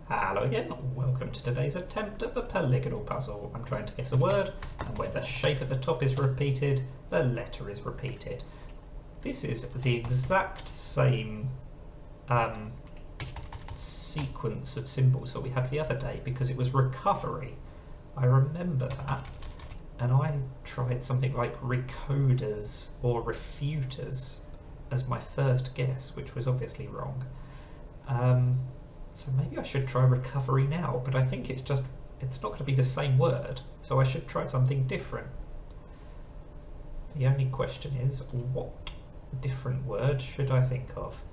Hello again, welcome to today's attempt at the polygonal puzzle. I'm trying to guess a word, and where the shape at the top is repeated, the letter is repeated. This is the exact same sequence of symbols that we had the other day because it was recovery. I remember that, and I tried something like recoders or refuters as my first guess, which was obviously wrong. So maybe I should try recovery now, but I think it's not going to be the same word, so I should try something different. The only question is, what different word should I think of?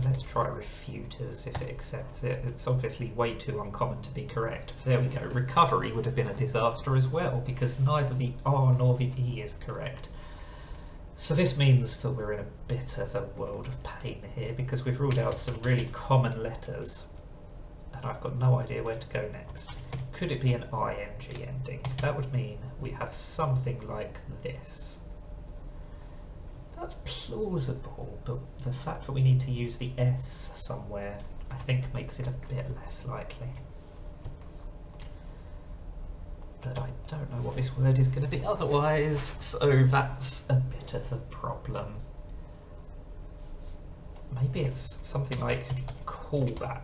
Let's try refuters if it accepts it. It's obviously way too uncommon to be correct. There we go. Recovery would have been a disaster as well, because neither the R nor the E is correct. So this means that we're in a bit of a world of pain here, because we've ruled out some really common letters, and I've got no idea where to go next. Could it be an ing ending? That would mean we have something like this. That's plausible, but the fact that we need to use the S somewhere, I think, makes it a bit less likely. But I don't know what this word is going to be otherwise, so that's a bit of a problem. Maybe it's something like callback.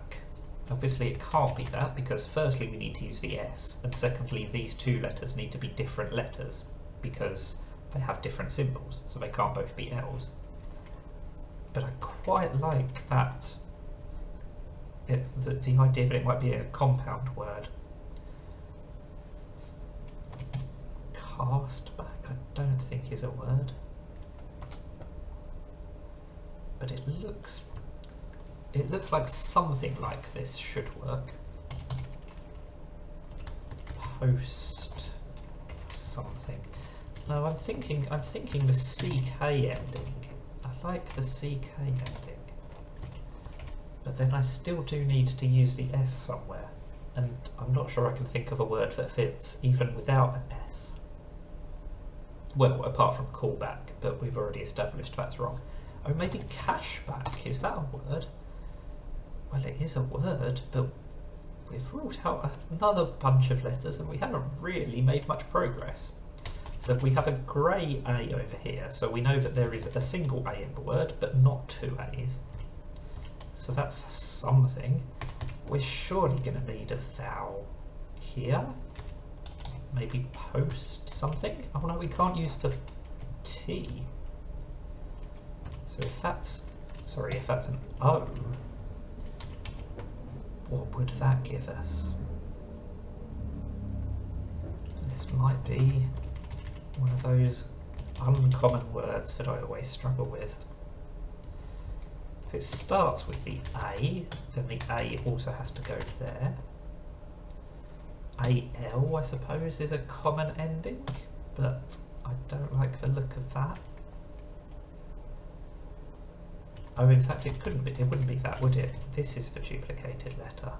Obviously it can't be that, because firstly we need to use the S, and secondly these two letters need to be different letters, because they have different symbols, so they can't both be L's. But I quite like that, the idea that it might be a compound word. Castback, I don't think is a word, but it looks like something like this should work. Post something. No, I'm thinking the CK ending. I like the CK ending, but then I still do need to use the S somewhere, and I'm not sure I can think of a word that fits even without an S. Well, apart from callback, but we've already established that's wrong. Oh, maybe cashback, is that a word? Well, it is a word, but we've ruled out another bunch of letters and we haven't really made much progress. So we have a grey A over here, so we know that there is a single A in the word, but not two A's. So that's something. We're surely going to need a vowel here. Maybe post something? Oh no, we can't use the T. So if that's an O, what would that give us? This might be one of those uncommon words that I always struggle with. If it starts with the A, then the A also has to go there. AL, I suppose, is a common ending, but I don't like the look of that. Oh, in fact, it wouldn't be that, would it? This is the duplicated letter.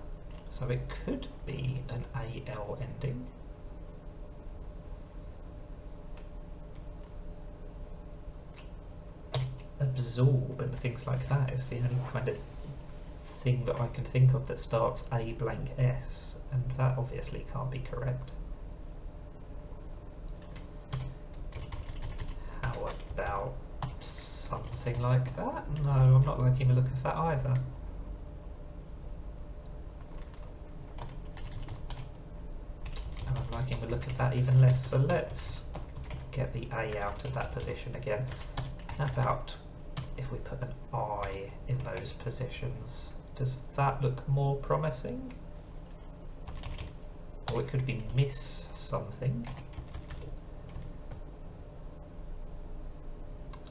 So it could be an AL ending. Absorb and things like that is the only kind of thing that I can think of that starts A blank S, and that obviously can't be correct. How about something like that? No, I'm not liking the look of that either. And I'm liking the look of that even less, so let's get the A out of that position again. How about if we put an I in those positions? Does that look more promising? Or it could be miss something.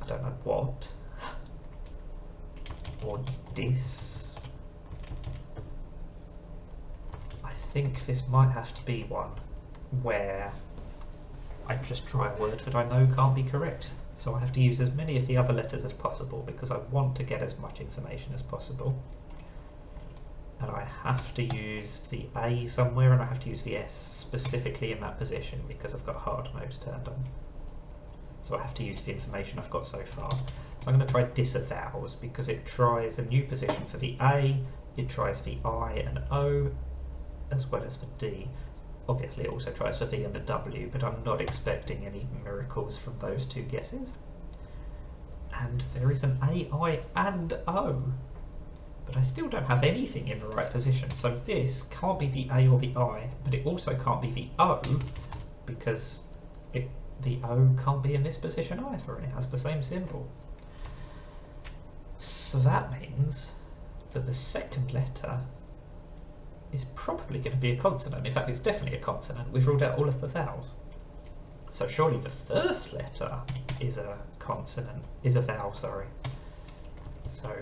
I don't know what. Or dis. I think this might have to be one where I just try a word that I know can't be correct. So I have to use as many of the other letters as possible because I want to get as much information as possible. And I have to use the A somewhere, and I have to use the S specifically in that position because I've got hard mode turned on. So I have to use the information I've got so far. So I'm going to try disavows because it tries a new position for the A, it tries the I and O, as well as for D. Obviously it also tries for V and the W, but I'm not expecting any miracles from those two guesses. And there is an A, I and O. But I still don't have anything in the right position, so this can't be the A or the I, but it also can't be the O, because the O can't be in this position either, and it has the same symbol. So that means that the second letter is probably going to be a consonant. In fact, it's definitely a consonant. We've ruled out all of the vowels. So surely the first letter is a consonant, is a vowel, sorry. So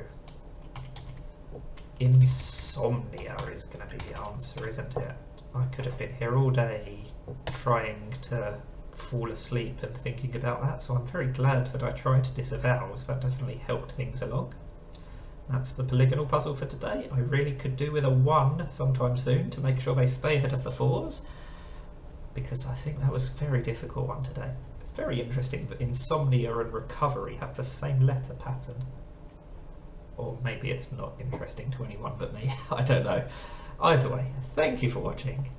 insomnia is going to be the answer, isn't it? I could have been here all day trying to fall asleep and thinking about that, so I'm very glad that I tried disavows. That definitely helped things along. That's the polygonal puzzle for today. I really could do with a 1 sometime soon to make sure they stay ahead of the 4s, because I think that was a very difficult one today. It's very interesting that insomnia and recovery have the same letter pattern. Or maybe it's not interesting to anyone but me, I don't know. Either way, thank you for watching.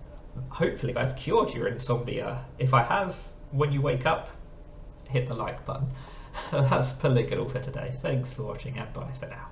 Hopefully I've cured your insomnia. If I have, when you wake up, hit the like button. That's polygonal for today. Thanks for watching and bye for now.